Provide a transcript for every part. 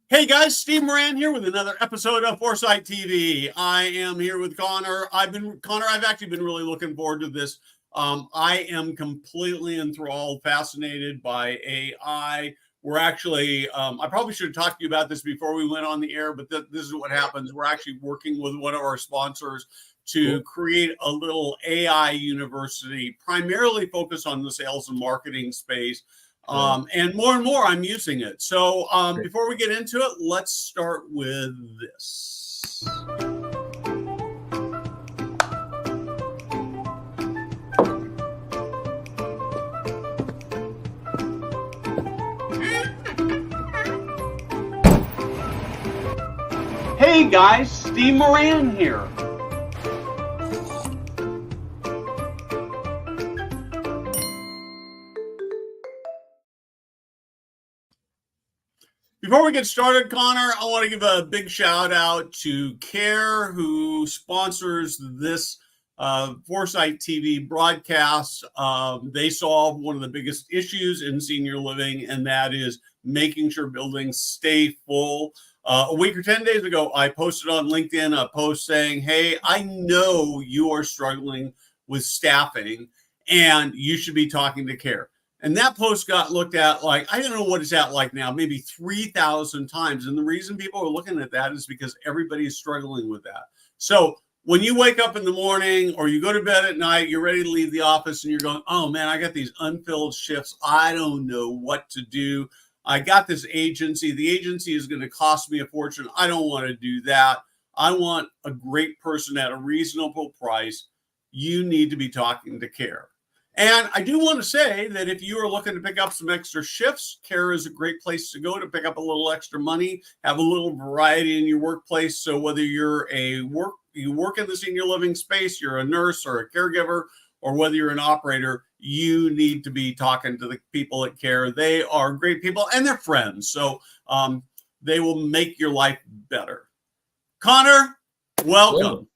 Hey guys, Steve Moran here with another episode of Foresight TV. I am here with Connor. I've actually been really looking forward to this. I am completely enthralled, fascinated by AI. We're actually, I probably should have talked to you about this before we went on the air, but this is what happens. We're actually working with one of our sponsors to create a little AI university, primarily focused on the sales and marketing space. And more, I'm using it. So before we get into it, let's start with this. Hey guys, Steve Moran here. Before we get started, Connor, I want to give a big shout out to KARE, who sponsors this Foresight TV broadcast. They solve one of the biggest issues in senior living, and that is making sure buildings stay full. A week or 10 days ago, I posted on LinkedIn a post saying, hey, I know you are struggling with staffing, and you should be talking to KARE. And that post got looked at like, I don't know what it's at like now, maybe 3,000 times. And the reason people are looking at that is because everybody is struggling with that. So when you wake up in the morning or you go to bed at night, you're ready to leave the office and you're going, oh man, I got these unfilled shifts. I don't know what to do. I got this agency. The agency is going to cost me a fortune. I don't want to do that. I want a great person at a reasonable price. You need to be talking to KARE. And I do want to say that if you are looking to pick up some extra shifts, KARE is a great place to go to pick up a little extra money, have a little variety in your workplace. So whether you work in the senior living space, you're a nurse or a caregiver, or whether you're an operator, you need to be talking to the people at KARE. They are great people and they're friends. So they will make your life better. Connor, welcome. Hello.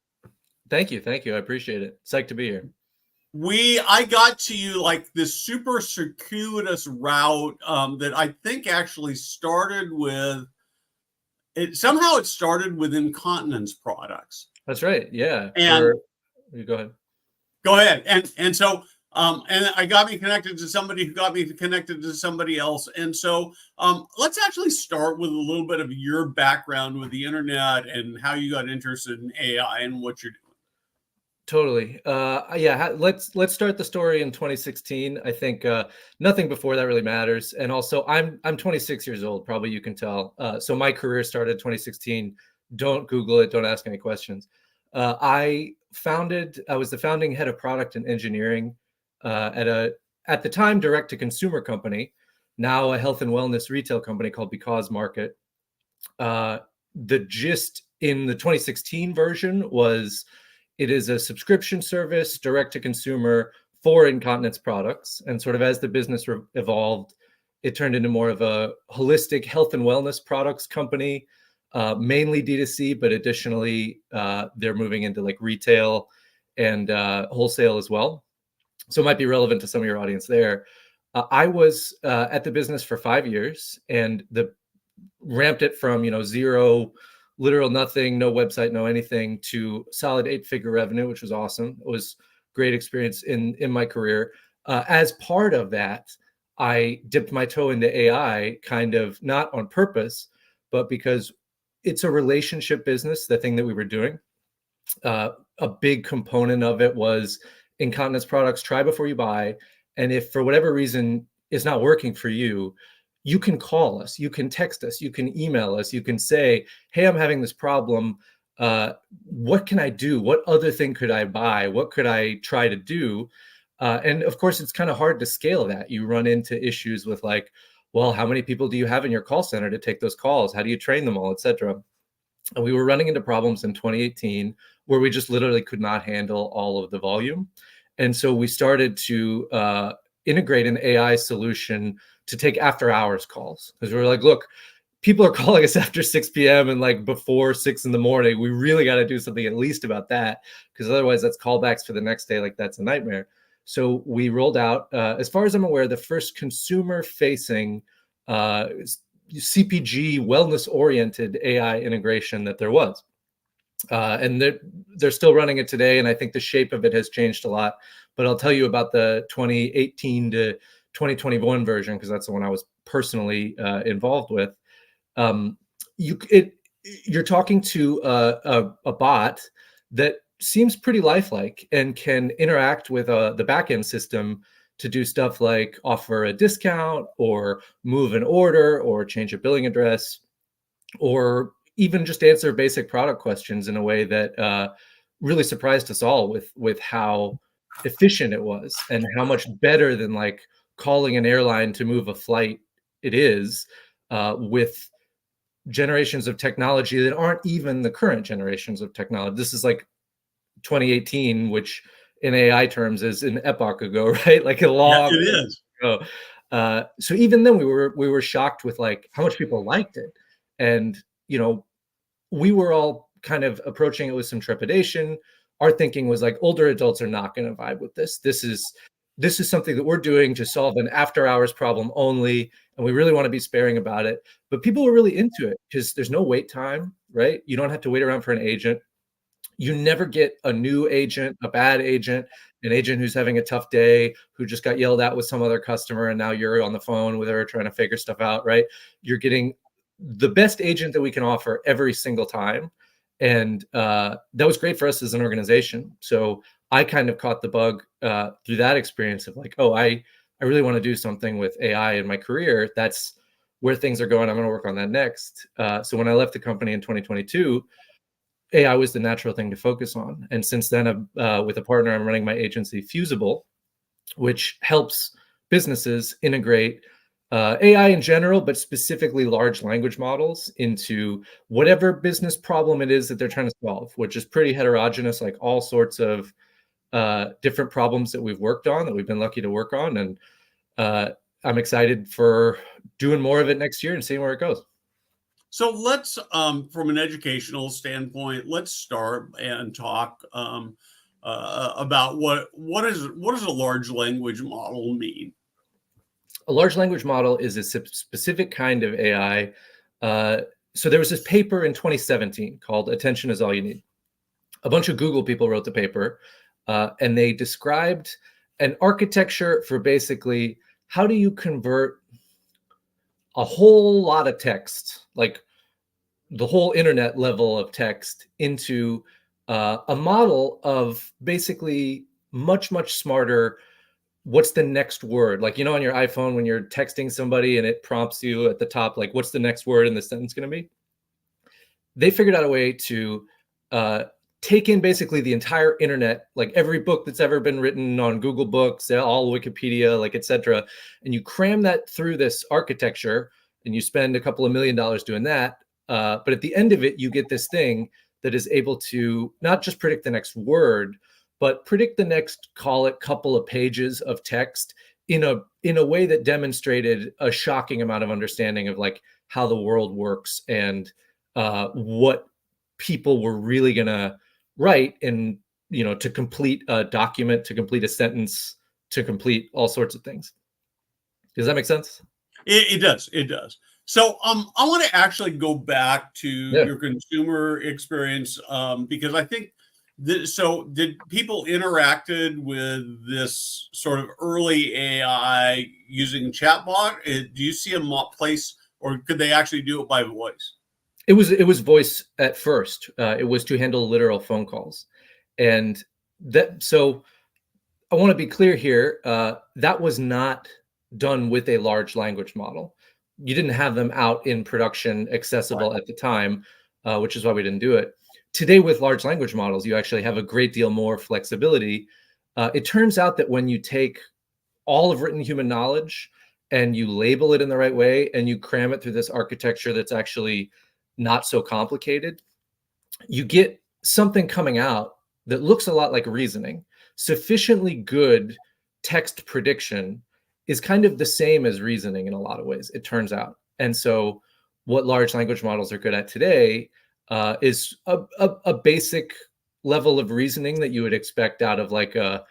Thank you. I appreciate it. Psyched to be here. I got to you like this super circuitous route that I think actually started with it. Somehow it started with incontinence products. That's right. Yeah. And you go ahead. Go ahead. And so and I got me connected to somebody who got me connected to somebody else. And so let's actually start with a little bit of your background with the internet and how you got interested in AI and what you're doing. Totally. Yeah. Let's start the story in 2016. I think nothing before that really matters. And also, I'm 26 years old. Probably you can tell. So my career started 2016. Don't Google it. Don't ask any questions. I was the founding head of product and engineering at the time direct to consumer company, now a health and wellness retail company called Because Market. The gist in the 2016 version was, it is a subscription service direct to consumer for incontinence products. And sort of as the business evolved, it turned into more of a holistic health and wellness products company, mainly D2C, but additionally, they're moving into like retail and wholesale as well. So it might be relevant to some of your audience there. I was at the business for 5 years and ramped it from, zero, literal nothing, no website, no anything, to solid 8-figure revenue, which was awesome. It was great experience in my career. As part of that, I dipped my toe into AI, kind of not on purpose, but because it's a relationship business, the thing that we were doing. A big component of it was incontinence products, try before you buy. And if for whatever reason it's not working for you, you can call us, you can text us, you can email us, you can say, hey, I'm having this problem. What can I do? What other thing could I buy? What could I try to do? And of course, it's kind of hard to scale that. You run into issues with like, well, how many people do you have in your call center to take those calls? How do you train them all, et cetera? And we were running into problems in 2018 where we just literally could not handle all of the volume. And so we started to integrate an AI solution to take after hours calls, because we were like, look, people are calling us after 6 p.m. and like before 6 in the morning. We really got to do something at least about that, because otherwise that's callbacks for the next day. Like that's a nightmare. So we rolled out, as far as I'm aware, the first consumer facing CPG wellness oriented AI integration that there was. And they're still running it today. And I think the shape of it has changed a lot. But I'll tell you about the 2018 to 2021 version, because that's the one I was personally involved with. You're talking to a bot that seems pretty lifelike and can interact with the backend system to do stuff like offer a discount or move an order or change a billing address, or even just answer basic product questions in a way that really surprised us all with how efficient it was and how much better than like calling an airline to move a flight it is, with generations of technology that aren't even the current generations of technology. This is like 2018, which in AI terms is an epoch ago, right? Like a long it is. ago. So even then we were shocked with like how much people liked it. And, we were all kind of approaching it with some trepidation. Our thinking was like, older adults are not going to vibe with this. This is something that we're doing to solve an after hours problem only. And we really want to be sparing about it. But people were really into it because there's no wait time, right? You don't have to wait around for an agent. You never get a new agent, a bad agent, an agent who's having a tough day, who just got yelled at with some other customer, and now you're on the phone with her trying to figure stuff out, right? You're getting the best agent that we can offer every single time. And that was great for us as an organization. So I kind of caught the bug through that experience of like, oh, I really want to do something with AI in my career. That's where things are going. I'm going to work on that next. So when I left the company in 2022, AI was the natural thing to focus on. And since then, with a partner, I'm running my agency Fusible, which helps businesses integrate AI in general, but specifically large language models into whatever business problem it is that they're trying to solve, which is pretty heterogeneous, like all sorts of different problems that we've worked on, that we've been lucky to work on. And I'm excited for doing more of it next year and seeing where it goes. So let's, from an educational standpoint, let's start and talk about what does a large language model mean? A large language model is a specific kind of AI. So there was this paper in 2017 called "Attention is All You Need." A bunch of Google people wrote the paper, and they described an architecture for basically how do you convert a whole lot of text, like the whole internet level of text, into a model of basically much, much smarter. What's the next word? Like, on your iPhone, when you're texting somebody and it prompts you at the top, like, what's the next word in the sentence going to be? They figured out a way to take in basically the entire internet, like every book that's ever been written on Google Books, all Wikipedia, like etc. And you cram that through this architecture, and you spend a couple of $1 million doing that. But at the end of it, you get this thing that is able to not just predict the next word, but predict the next, call it, couple of pages of text in a way that demonstrated a shocking amount of understanding of like how the world works and what people were really gonna write and to complete a document, to complete a sentence, to complete all sorts of things. Does that make sense? It does. It does. So I want to actually go back to your consumer experience because I think so did people interacted with this sort of early AI using chatbot? Do you see a place, or could they actually do it by voice? It was voice at first. It was to handle literal phone calls, and so I want to be clear here. That was not done with a large language model. You didn't have them out in production accessible at the time, which is why we didn't do it. Today, with large language models, you actually have a great deal more flexibility. It turns out that when you take all of written human knowledge and you label it in the right way and you cram it through this architecture that's actually not so complicated, you get something coming out that looks a lot like reasoning. Sufficiently good text prediction is kind of the same as reasoning in a lot of ways, it turns out. And so what large language models are good at today is a basic level of reasoning that you would expect out of like a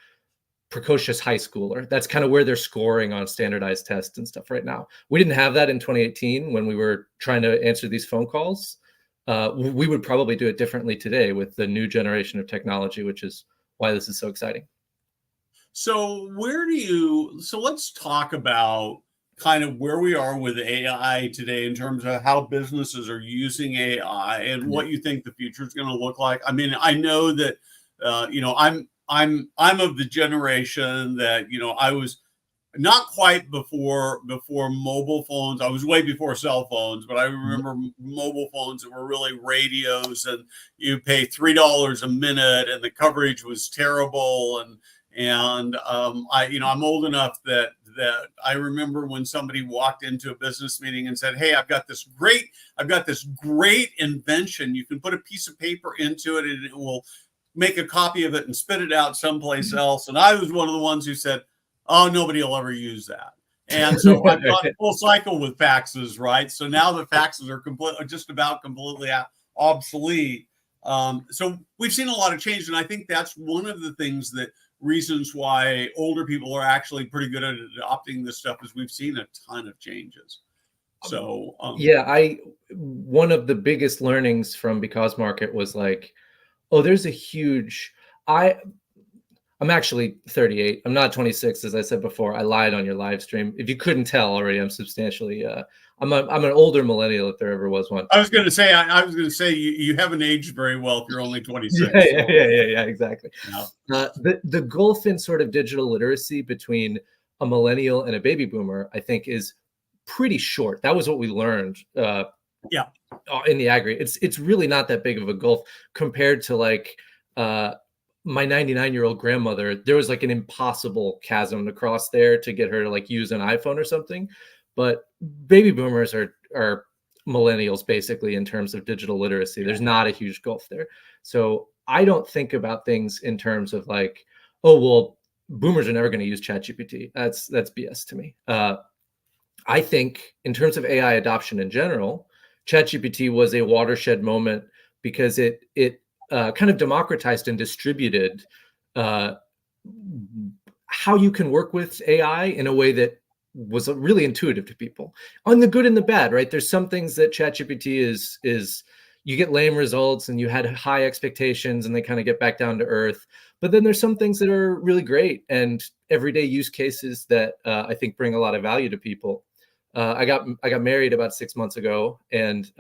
precocious high schooler. That's kind of where they're scoring on standardized tests and stuff right now. We didn't have that in 2018 when we were trying to answer these phone calls. We would probably do it differently today with the new generation of technology, which is why this is so exciting. So let's talk about kind of where we are with AI today in terms of how businesses are using AI and what you think the future is going to look like. I mean, I know that, I'm of the generation that, I was not quite before mobile phones. I was way before cell phones, but I remember mobile phones that were really radios, and you pay $3 a minute, and the coverage was terrible. And I'm old enough that I remember when somebody walked into a business meeting and said, "Hey, I've got this great invention. You can put a piece of paper into it, and it will make a copy of it and spit it out someplace else." And I was one of the ones who said, "Oh, nobody will ever use that." And so I've gone full cycle with faxes, right? So now the faxes are just about completely obsolete. So we've seen a lot of change, and I think that's one of the reasons why older people are actually pretty good at adopting this stuff, is we've seen a ton of changes. So one of the biggest learnings from Because Market was like, oh, there's a huge I'm actually 38. I'm not 26, as I said before. I lied on your live stream. If you couldn't tell already, I'm substantially. I'm an older millennial, if there ever was one. I was going to say you haven't aged very well if you're only 26. Yeah, exactly. Yeah. The gulf in sort of digital literacy between a millennial and a baby boomer, I think, is pretty short. That was what we learned. In the aggregate, it's really not that big of a gulf compared to like. My 99-year-old grandmother, there was like an impossible chasm to cross there to get her to like use an iPhone or something. But baby boomers are millennials basically in terms of digital literacy. There's not a huge gulf there. So I don't think about things in terms of like, oh, well, boomers are never going to use ChatGPT. That's BS to me. I think in terms of AI adoption in general, ChatGPT was a watershed moment because it kind of democratized and distributed how you can work with AI in a way that was really intuitive to people, on the good and the bad, right? There's some things that ChatGPT is you get lame results and you had high expectations and they kind of get back down to earth. But then there's some things that are really great and everyday use cases that I think bring a lot of value to people. I got married about 6 months ago, and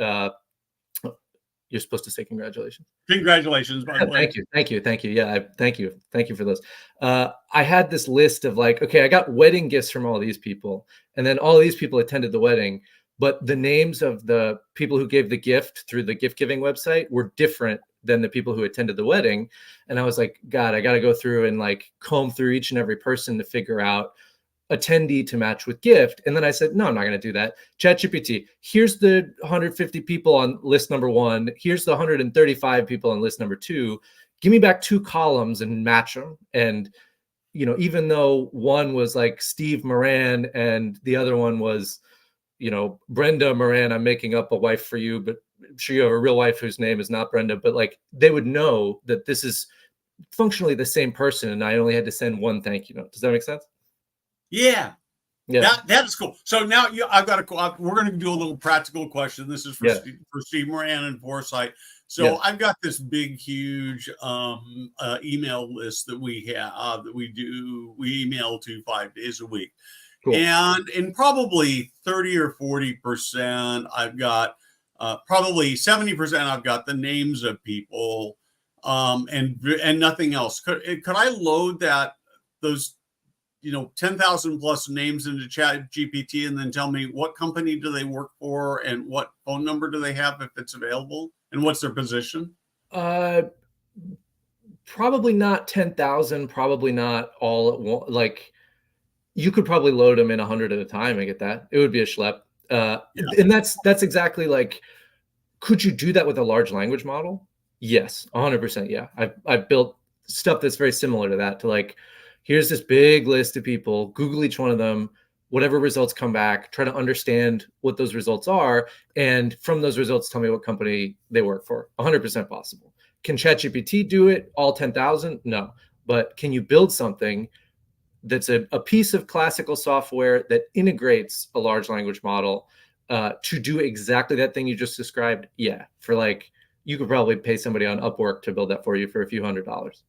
you're supposed to say congratulations. Congratulations, by the way. Thank you. Yeah, thank you for those. I had this list of like, okay, I got wedding gifts from all these people, and then all these people attended the wedding, but the names of the people who gave the gift through the gift giving website were different than the people who attended the wedding. And I was like, God, I got to go through and like comb through each and every person to figure out attendee to match with gift. And then I said, no, I'm not going to do that. ChatGPT, here's the 150 people on list number 1. Here's the 135 people on list number 2. Give me back 2 columns and match them. And, even though one was like Steve Moran and the other one was, Brenda Moran, I'm making up a wife for you, but I'm sure you have a real wife whose name is not Brenda, but like they would know that this is functionally the same person. And I only had to send one thank you note. Does that make sense? Yeah. That is cool. So now we're going to do a little practical question. This is for Steve Moran and Foresight. So I've got this big, huge email list that we have that we email to 5 days a week. Cool. And in probably 30 or 40%, I've got probably 70%, I've got the names of people and nothing else. Could I load those 10,000 plus names into ChatGPT and then tell me what company do they work for and what phone number do they have if it's available and what's their position? Probably not 10,000, probably not all at once. Like you could probably load them in 100 at a time. I get that. It would be a schlep. And that's exactly like, could you do that with a large language model? Yes, 100%. Yeah. I've built stuff that's very similar to that, to like, here's this big list of people, Google each one of them, whatever results come back, try to understand what those results are. And from those results, tell me what company they work for. 100% possible. Can ChatGPT do it all 10,000? No. But can you build something that's a piece of classical software that integrates a large language model to do exactly that thing you just described, yeah, for like, you could probably pay somebody on Upwork to build that for you for a few $100s.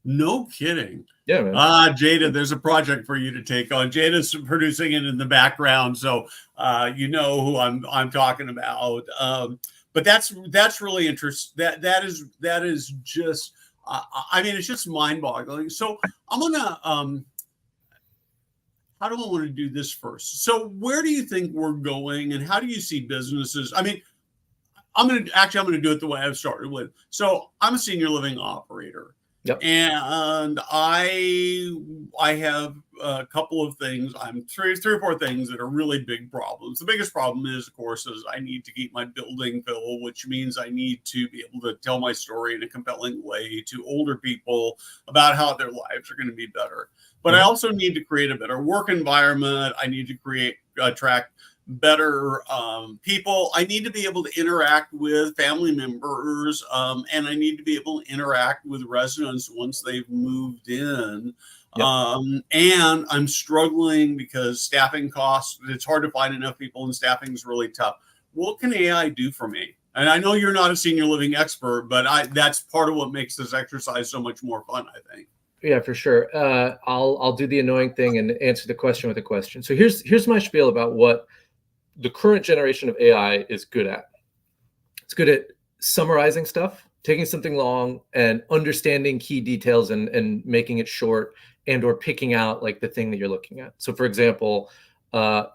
No kidding. Yeah, man. Jada, there's a project for you to take on. Jada's producing it in the background, so you know who I'm talking about. But that's really interesting. That is just. I mean, it's just mind-boggling. So I'm gonna. How do I want to do this first? So where do you think we're going, and how do you see businesses? I mean, I'm gonna do it the way I've started with. So I'm a senior living operator. Yep. And I have a couple of things. I'm three or four things that are really big problems. The biggest problem is, of course, is I need to keep my building filled, which means I need to be able to tell my story in a compelling way to older people about how their lives are going to be better. But I also need to create a better work environment. I need to attract better people. I need to be able to interact with family members, and I need to be able to interact with residents once they've moved in. Yep. And I'm struggling because staffing costs, it's hard to find enough people, and staffing is really tough. What can AI do for me? And I know you're not a senior living expert, but that's part of what makes this exercise so much more fun, I think. Yeah, for sure. I'll do the annoying thing and answer the question with a question. So here's my spiel about what the current generation of AI is good at. It's good at summarizing stuff, taking something long and understanding key details and making it short, and or picking out like the thing that you're looking at. So for example,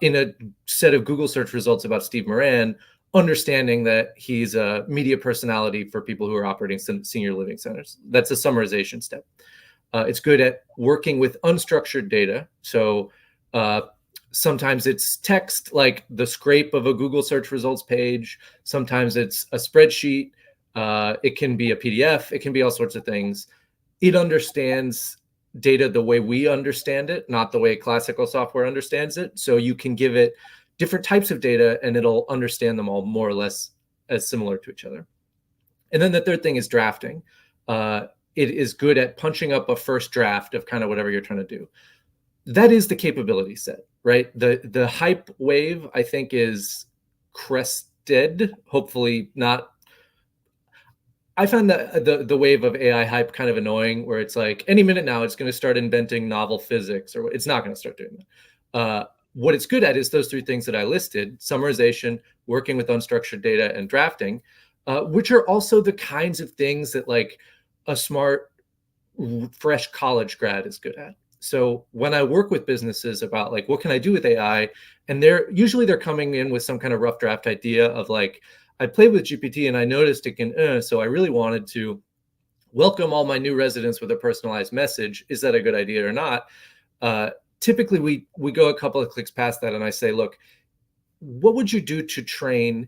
in a set of Google search results about Steve Moran, understanding that he's a media personality for people who are operating senior living centers. That's a summarization step. It's good at working with unstructured data. So sometimes it's text, like the scrape of a Google search results page. Sometimes it's a spreadsheet. It can be a PDF. It can be all sorts of things. It understands data the way we understand it, not the way classical software understands it. So you can give it different types of data and it'll understand them all more or less as similar to each other. And then the third thing is drafting. It is good at punching up a first draft of kind of whatever you're trying to do. That is the capability set, right? The hype wave, I think, is crested. Hopefully not. I found that the wave of AI hype kind of annoying, where it's like any minute now it's going to start inventing novel physics, or it's not going to start doing that. What it's good at is those three things that I listed: summarization, working with unstructured data, and drafting, which are also the kinds of things that like a smart, fresh college grad is good at. So when I work with businesses about like, what can I do with AI? And they're coming in with some kind of rough draft idea of like, I played with GPT and I noticed it can, so I really wanted to welcome all my new residents with a personalized message. Is that a good idea or not? Typically we go a couple of clicks past that and I say, look, what would you do to train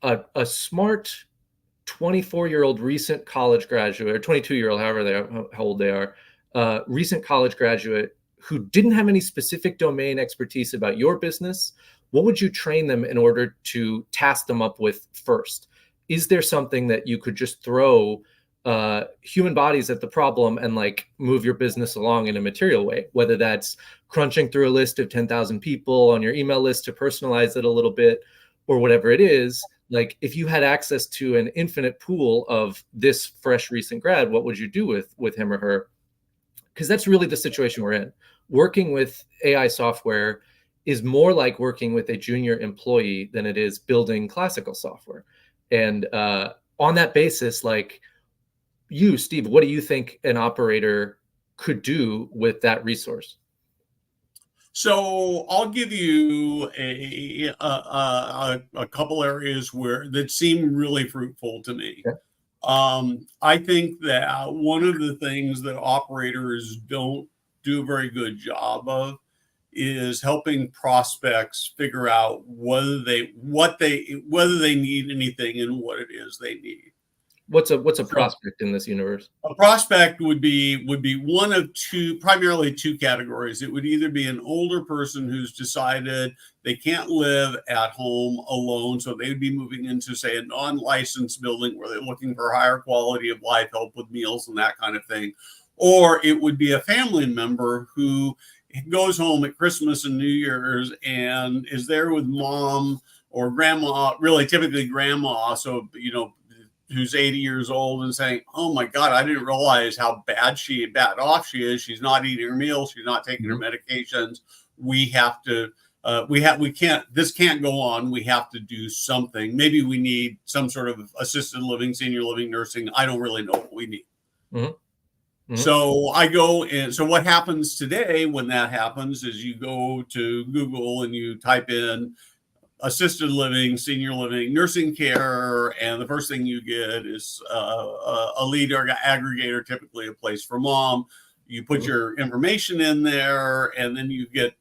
a smart 24-year-old recent college graduate, or 22-year-old, how old they are, recent college graduate who didn't have any specific domain expertise about your business? What would you train them in order to task them up with first? Is there something that you could just throw human bodies at the problem and like move your business along in a material way? Whether that's crunching through a list of 10,000 people on your email list to personalize it a little bit, or whatever it is. Like if you had access to an infinite pool of this fresh recent grad, what would you do with him or her? Because that's really the situation we're in. Working with AI software is more like working with a junior employee than it is building classical software. And on that basis, like you, Steve, what do you think an operator could do with that resource? So I'll give you a couple areas that seem really fruitful to me. Okay. I think that one of the things that operators don't do a very good job of is helping prospects figure out whether they need anything and what it is they need. What's a prospect in this universe? A prospect would be one of primarily two categories. It would either be an older person who's decided they can't live at home alone, so they would be moving into, say, a non-licensed building where they're looking for higher quality of life, help with meals and that kind of thing. or it would be a family member who goes home at Christmas and New Year's and is there with mom or grandma, really typically grandma, so who's 80 years old, and saying, "Oh my God, I didn't realize how bad off she is. She's not eating her meals. She's not taking her medications. We have to, we can't, this can't go on. We have to do something. Maybe we need some sort of assisted living, senior living, nursing. I don't really know what we need." So I go and so what happens today when that happens is you go to Google and you type in assisted living, senior living, nursing care, and the first thing you get is a lead aggregator, typically a place for mom. You put your information in there, and then you get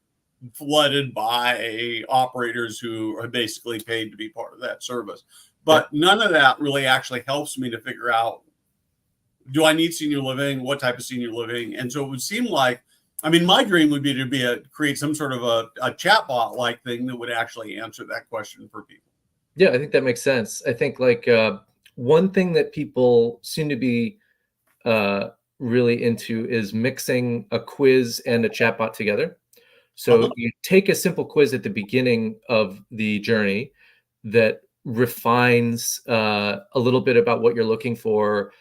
flooded by operators who are basically paid to be part of that service. But none of that really actually helps me to figure out, do I need senior living? What type of senior living? And so it would seem like, I mean, my dream would be to create some sort of a chatbot like thing that would actually answer that question for people. Yeah, I think that makes sense. I think like one thing that people seem to be really into is mixing a quiz and a chatbot together. So you take a simple quiz at the beginning of the journey that refines a little bit about what you're looking for,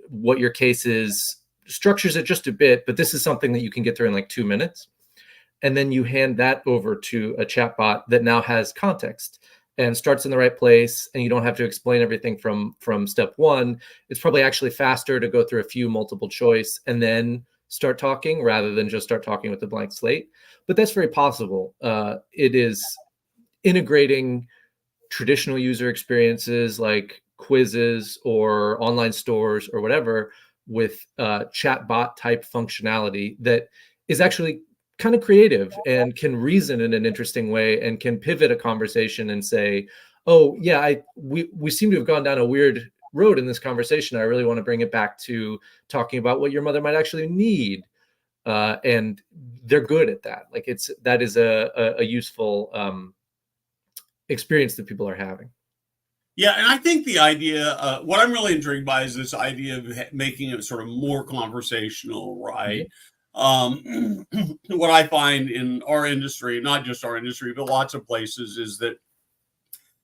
what your case is, structures it just a bit, but this is something that you can get through in like 2 minutes. And then you hand that over to a chatbot that now has context and starts in the right place. And you don't have to explain everything from step one. It's probably actually faster to go through a few multiple choice and then start talking rather than just start talking with a blank slate. But that's very possible. It is integrating traditional user experiences like quizzes or online stores or whatever with chatbot type functionality that is actually kind of creative and can reason in an interesting way and can pivot a conversation and say, "Oh yeah, we seem to have gone down a weird road in this conversation. I really want to bring it back to talking about what your mother might actually need." And they're good at that. Like that is a useful experience that people are having. Yeah, and I think the idea, what I'm really intrigued by is this idea of making it sort of more conversational, right? What I find in our industry, not just our industry, but lots of places, is that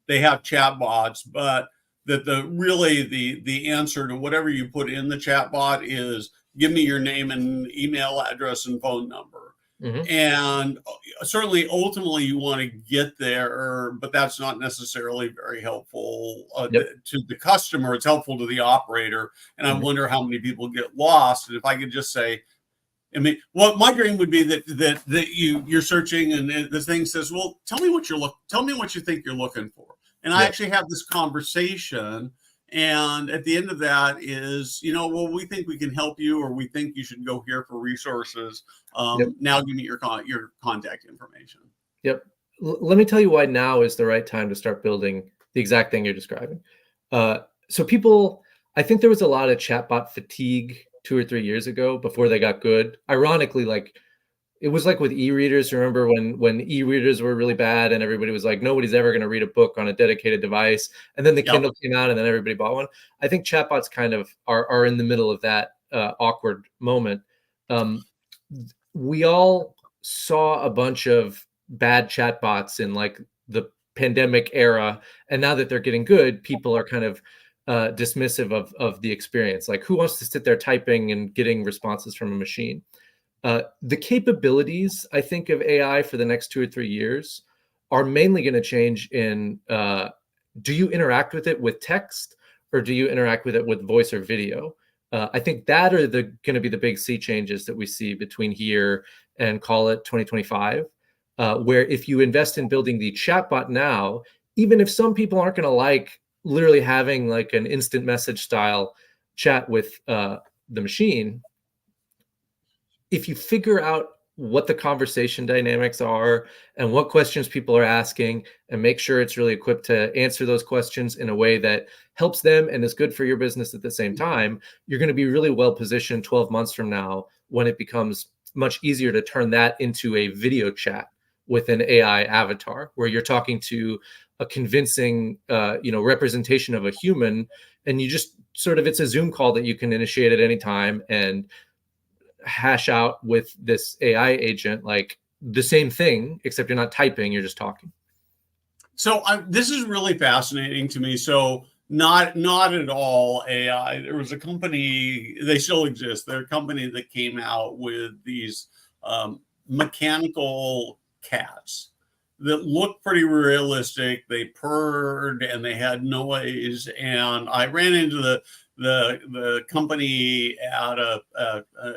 they have chatbots, but that the answer to whatever you put in the chatbot is, give me your name and email address and phone number. And certainly ultimately you want to get there, but that's not necessarily very helpful to the customer. It's helpful to the operator. And I wonder how many people get lost. And if I could just say, I mean, well, my dream would be that you're searching and the thing says, well, tell me what you think you're looking for. And I actually have this conversation. And at the end of that is, well, we think we can help you, or we think you should go here for resources. Now give me your contact information. Let me tell you why now is the right time to start building the exact thing you're describing. So people, I think there was a lot of chatbot fatigue 2 or 3 years ago before they got good. Ironically, like it was like with e-readers. Remember when e-readers were really bad and everybody was like, nobody's ever going to read a book on a dedicated device. And then the Kindle came out and then everybody bought one. I think chatbots kind of are in the middle of that awkward moment. We all saw a bunch of bad chatbots in like the pandemic era. And now that they're getting good, people are kind of dismissive of the experience. Like, who wants to sit there typing and getting responses from a machine? The capabilities, I think, of AI for the next 2 or 3 years are mainly going to change in do you interact with it with text or do you interact with it with voice or video? I think that are going to be the big sea changes that we see between here and call it 2025, where if you invest in building the chatbot now, even if some people aren't going to like literally having like an instant message style chat with the machine, if you figure out what the conversation dynamics are and what questions people are asking and make sure it's really equipped to answer those questions in a way that helps them and is good for your business at the same time, you're going to be really well positioned 12 months from now when it becomes much easier to turn that into a video chat with an AI avatar where you're talking to a convincing, representation of a human, and you just sort of, it's a Zoom call that you can initiate at any time and hash out with this AI agent, like the same thing, except you're not typing, you're just talking. So this is really fascinating to me. So not at all AI. There was a company, they still exist. They're a company that came out with these mechanical cats that looked pretty realistic. They purred and they had noise. And I ran into the company at a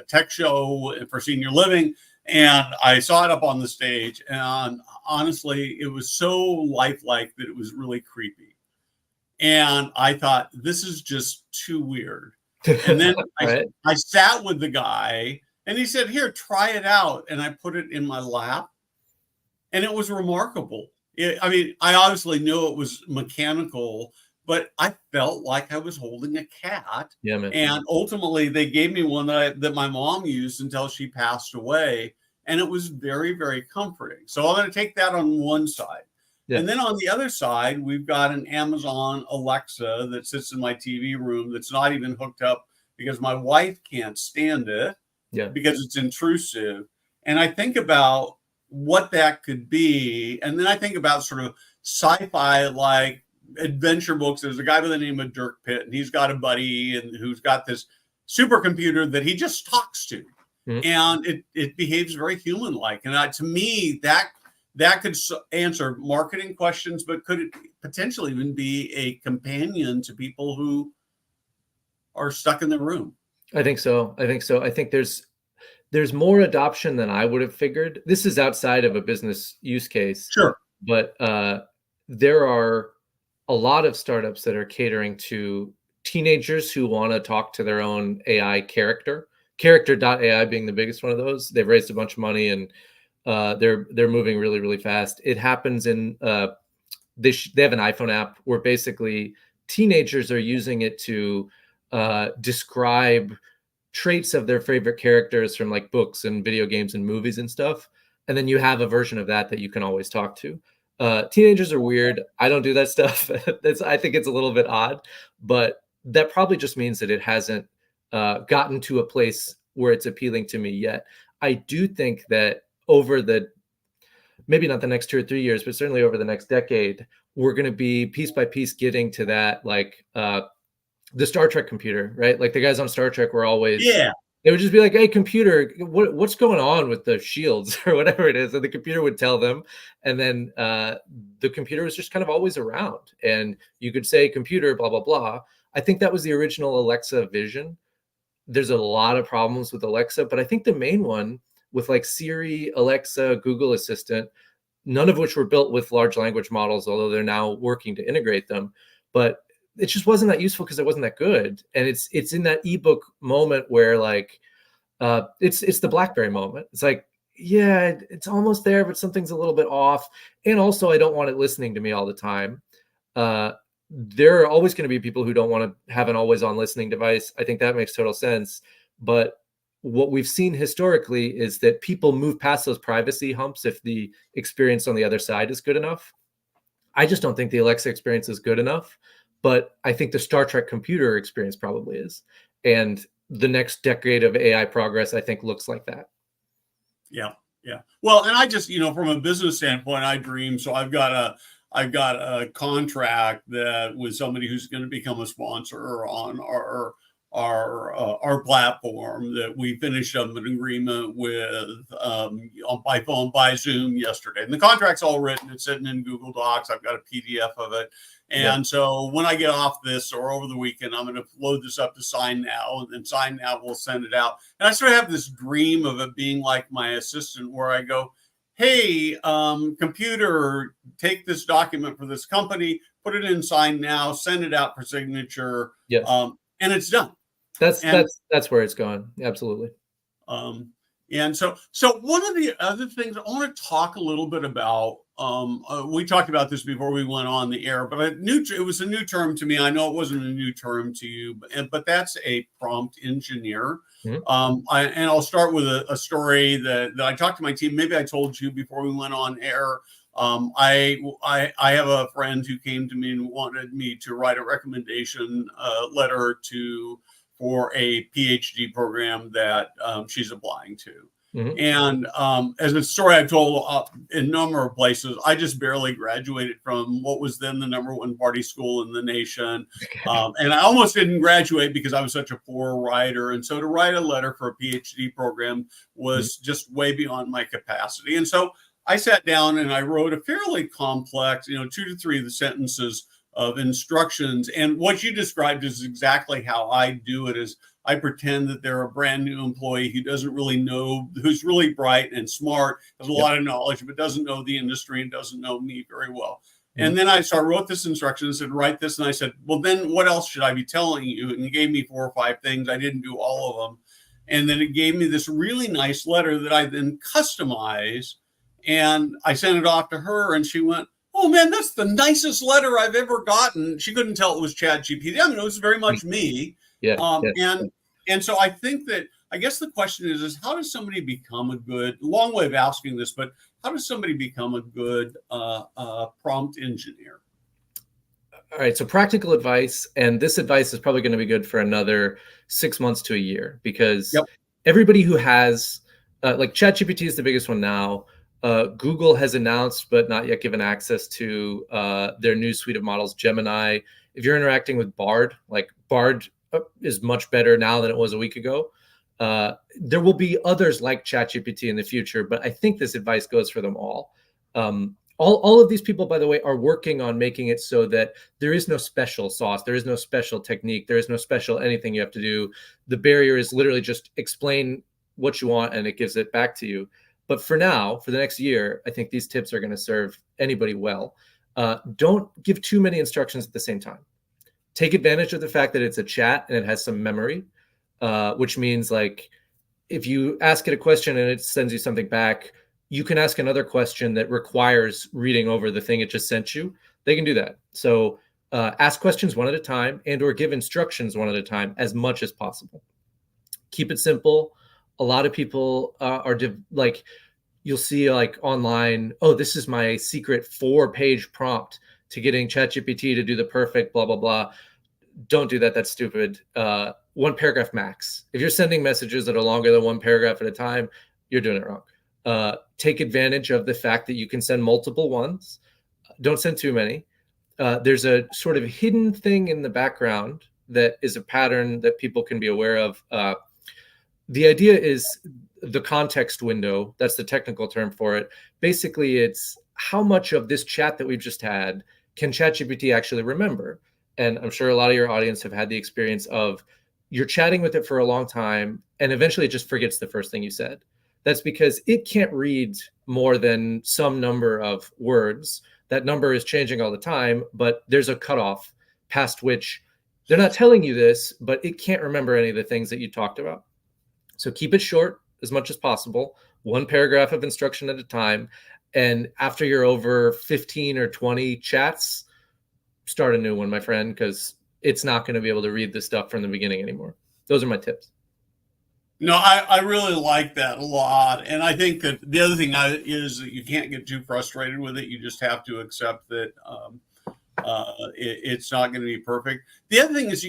tech show for senior living, and I saw it up on the stage. And honestly, it was so lifelike that it was really creepy. And I thought, this is just too weird. And then Right. I sat with the guy and he said, here, try it out. And I put it in my lap and it was remarkable. I obviously knew it was mechanical, but I felt like I was holding a cat. Yeah, man. And ultimately they gave me one that my mom used until she passed away. And it was very, very comforting. So I'm going to take that on one side. Yeah. And then on the other side, we've got an Amazon Alexa that sits in my TV room that's not even hooked up because my wife can't stand it, because it's intrusive. And I think about what that could be. And then I think about sort of sci-fi like adventure books. There's a guy by the name of Dirk Pitt, and he's got a buddy and who's got this supercomputer that he just talks to. Mm-hmm. And it behaves very human-like. And to me, that could answer marketing questions, but could it potentially even be a companion to people who are stuck in the room? I think so. I think there's more adoption than I would have figured. This is outside of a business use case. Sure. But there are a lot of startups that are catering to teenagers who want to talk to their own AI character. Character.ai being the biggest one of those. They've raised a bunch of money and they're moving really, really fast. It happens in they have an iPhone app where basically teenagers are using it to describe traits of their favorite characters from like books and video games and movies and stuff. And then you have a version of that you can always talk to. Teenagers are weird. I don't do that stuff. I think it's a little bit odd, but that probably just means that it hasn't gotten to a place where it's appealing to me yet. I do think that over maybe not the next 2 or 3 years, but certainly over the next decade, we're going to be piece by piece getting to that, like the Star Trek computer, right? Like the guys on Star Trek were always, they would just be like, hey, computer, what's going on with the shields or whatever it is? And the computer would tell them. And then the computer was just kind of always around. And you could say, computer, blah, blah, blah. I think that was the original Alexa vision. There's a lot of problems with Alexa, but I think the main one with like Siri, Alexa, Google Assistant, none of which were built with large language models, although they're now working to integrate them. But it just wasn't that useful because it wasn't that good. And it's in that ebook moment where like it's the BlackBerry moment. It's like, yeah, it's almost there, but something's a little bit off. And also, I don't want it listening to me all the time. There are always going to be people who don't want to have an always on listening device. I think that makes total sense. But what we've seen historically is that people move past those privacy humps if the experience on the other side is good enough. I just don't think the Alexa experience is good enough, but I think the Star Trek computer experience probably is. And the next decade of AI progress, I think, looks like that. Yeah. Well, and I just, from a business standpoint, I dream. So I've got a contract that with somebody who's going to become a sponsor on our platform that we finished up an agreement with by phone, by Zoom yesterday. And the contract's all written. It's sitting in Google Docs. I've got a PDF of it. And so when I get off this or over the weekend, I'm going to load this up to Sign Now, and then Sign Now will send it out. And I sort of have this dream of it being like my assistant where I go, hey, computer, take this document for this company, put it in Sign Now, send it out for signature. Yes. And it's done. That's where it's going. Absolutely. And so one of the other things I want to talk a little bit about, we talked about this before we went on the air, but it was a new term to me. I know it wasn't a new term to you, but that's a prompt engineer. Mm-hmm. And I'll start with a story that I talked to my team. Maybe I told you before we went on air. I have a friend who came to me and wanted me to write a recommendation letter for a PhD program that she's applying to. Mhm. And as a story I've told in a number of places, I just barely graduated from what was then the #1 party school in the nation. And I almost didn't graduate because I was such a poor writer. And so to write a letter for a PhD program was just way beyond my capacity. And so I sat down and I wrote a fairly complex, 2 to 3 of the sentences of instructions. And what you described is exactly how I do it. Is I pretend that they're a brand new employee who doesn't really know, who's really bright and smart, has a lot of knowledge, but doesn't know the industry and doesn't know me very well. And then I wrote this instruction and said, write this. And I said, well, then what else should I be telling you? And he gave me 4 or 5 things. I didn't do all of them. And then it gave me this really nice letter that I then customized. And I sent it off to her and she went, oh man, that's the nicest letter I've ever gotten. She couldn't tell it was ChatGPT. I mean, it was very much me. And so I think that, I guess the question is how does somebody become a good, long way of asking this, but how does somebody become a good prompt engineer? All right. So practical advice, and this advice is probably going to be good for another 6 months to a year, because everybody who has, like ChatGPT is the biggest one now. Google has announced, but not yet given access to their new suite of models, Gemini. If you're interacting with Bard, like Bard is much better now than it was a week ago. There will be others like ChatGPT in the future, but I think this advice goes for them all. All of these people, by the way, are working on making it so that there is no special sauce. There is no special technique. There is no special anything you have to do. The barrier is literally just explain what you want and it gives it back to you. But for now, for the next year, I think these tips are going to serve anybody well. Don't give too many instructions at the same time. Take advantage of the fact that it's a chat and it has some memory, which means like if you ask it a question and it sends you something back, you can ask another question that requires reading over the thing it just sent you. They can do that. So ask questions one at a time and or give instructions one at a time as much as possible. Keep it simple. A lot of people are like, you'll see like online, oh, this is my secret 4-page prompt to getting ChatGPT to do the perfect blah, blah, blah. Don't do that. That's stupid. 1 paragraph max. If you're sending messages that are longer than 1 paragraph at a time, you're doing it wrong. Take advantage of the fact that you can send multiple ones. Don't send too many. There's a sort of hidden thing in the background that is a pattern that people can be aware of. The idea is the context window. That's the technical term for it. Basically, it's how much of this chat that we've just had can ChatGPT actually remember? And I'm sure a lot of your audience have had the experience of you're chatting with it for a long time and eventually it just forgets the first thing you said. That's because it can't read more than some number of words. That number is changing all the time, but there's a cutoff past which they're not telling you this, but it can't remember any of the things that you talked about. So keep it short as much as possible, 1 paragraph of instruction at a time. And after you're over 15 or 20 chats, start a new one, my friend, because it's not going to be able to read this stuff from the beginning anymore. Those are my tips. No, I really like that a lot. And I think that the other thing is that you can't get too frustrated with it. You just have to accept that it's not going to be perfect. The other thing is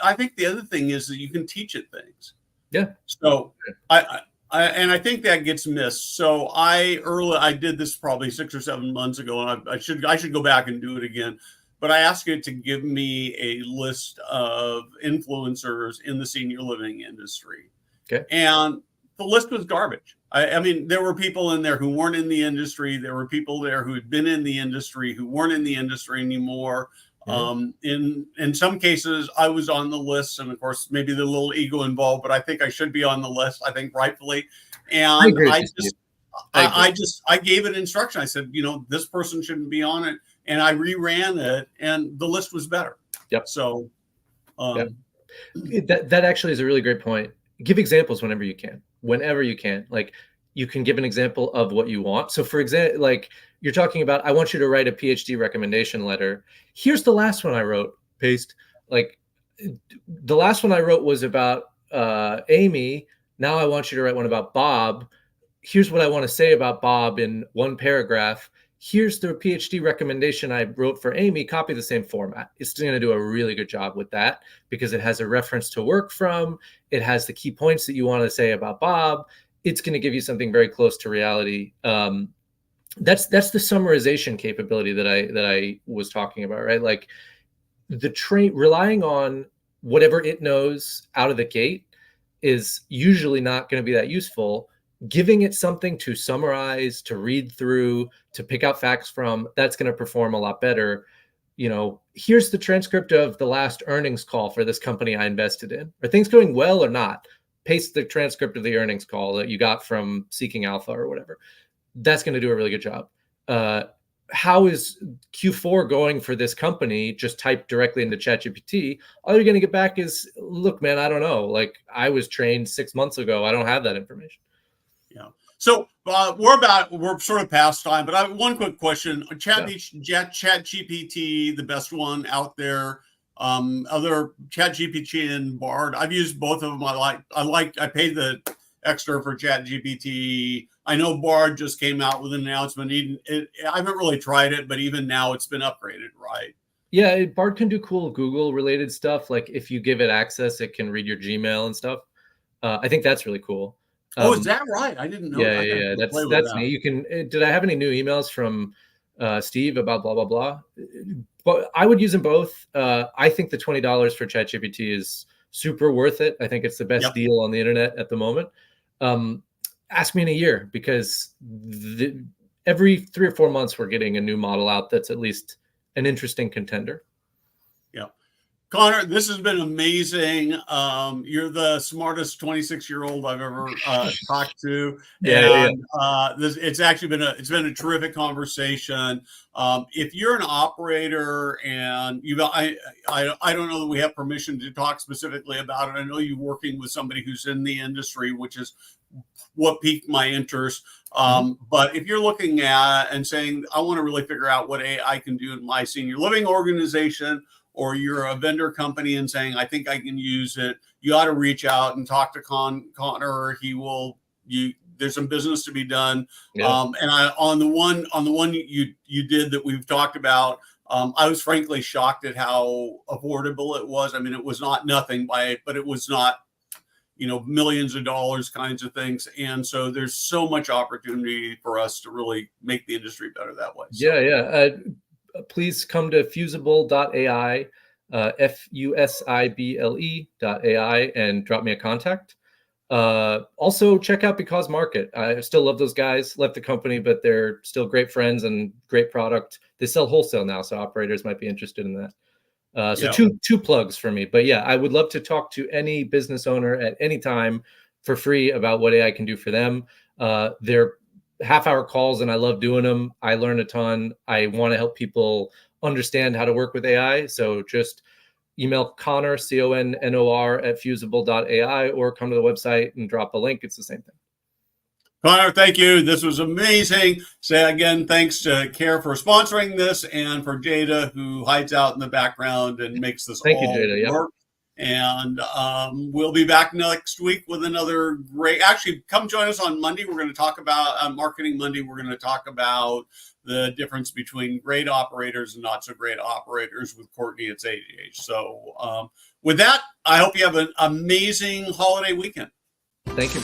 I think the other thing is that you can teach it things. Yeah. So I think that gets missed. So I did this probably 6 or 7 months ago, and I should go back and do it again. But I asked it to give me a list of influencers in the senior living industry. Okay. And the list was garbage. I mean, there were people in there who weren't in the industry. There were people there who had been in the industry who weren't in the industry anymore. In some cases, I was on the list, and of course, maybe the little ego involved, but I think I should be on the list. I think rightfully. And I gave it instruction. I said, this person shouldn't be on it, and I reran it, and the list was better. Yep. So that actually is a really great point. Give examples whenever you can. Like you can give an example of what you want. So for example, like you're talking about, I want you to write a PhD recommendation letter. Here's the last one I wrote, paste. Like the last one I wrote was about Amy. Now I want you to write one about Bob. Here's what I want to say about Bob in 1 paragraph. here's the PhD recommendation I wrote for Amy, copy the same format. It's going to do a really good job with that because it has a reference to work from. It has the key points that you want to say about Bob. It's going to give you something very close to reality. That's the summarization capability that I was talking about, right? Like the relying on whatever it knows out of the gate is usually not going to be that useful. Giving it something to summarize, to read through, to pick out facts from, that's going to perform a lot better. You know, here's the transcript of the last earnings call for this company I invested in. Are things going well or not? Paste the transcript of the earnings call that you got from Seeking Alpha or whatever. That's going to do a really good job. How is Q4 going for this company? Just type directly into ChatGPT. All you're going to get back is, look, man, I don't know. Like I was trained 6 months ago. I don't have that information. Yeah. So we're sort of past time, but I have one quick question. ChatGPT, the best one out there. Other ChatGPT and Bard. I've used both of them. I paid the extra for ChatGPT. I know Bard just came out with an announcement. I haven't really tried it, but even now it's been upgraded, right? Yeah, Bard can do cool Google related stuff. Like if you give it access, it can read your Gmail and stuff. I think that's really cool. Is that right? I didn't know. Yeah. That's neat. You can. Did I have any new emails from Steve about blah blah blah? But I would use them both. I think the $20 for ChatGPT is super worth it. I think it's the best deal on the internet at the moment. Ask me in a year because every 3 or 4 months we're getting a new model out that's at least an interesting contender. Yeah. Connor, this has been amazing. You're the smartest 26-year-old I've ever talked to. It's actually been a terrific conversation. If you're an operator and I don't know that we have permission to talk specifically about it. I know you're working with somebody who's in the industry, which is what piqued my interest. But if you're looking at and saying, I want to really figure out what AI can do in my senior living organization, or you're a vendor company and saying, I think I can use it, you ought to reach out and talk to Connor. There's some business to be done. And on the one you did that we've talked about, I was frankly shocked at how affordable it was. I mean, it was not nothing but it was not, millions of dollars kinds of things. And so there's so much opportunity for us to really make the industry better that way. So. Please come to fusible.ai, fusible.ai, and drop me a contact. Also, check out Because Market. I still love those guys. Left the company, but they're still great friends and great product. They sell wholesale now, so operators might be interested in that. Two plugs for me. But yeah, I would love to talk to any business owner at any time for free about what AI can do for them. They're half-hour calls, and I love doing them. I learn a ton. I want to help people understand how to work with AI. So just email Connor, CONNOR @fusible.ai, or come to the website and drop a link. It's the same thing. Connor, thank you. This was amazing. Say again, thanks to KARE for sponsoring this, and for Jada, who hides out in the background and makes this Thank you, Jada. work. And we'll be back next week with another great. Actually, come join us on Monday. We're going to talk about Marketing Monday. We're going to talk about the difference between great operators and not so great operators with Courtney at ADH. So with that, I hope you have an amazing holiday weekend. Thank you.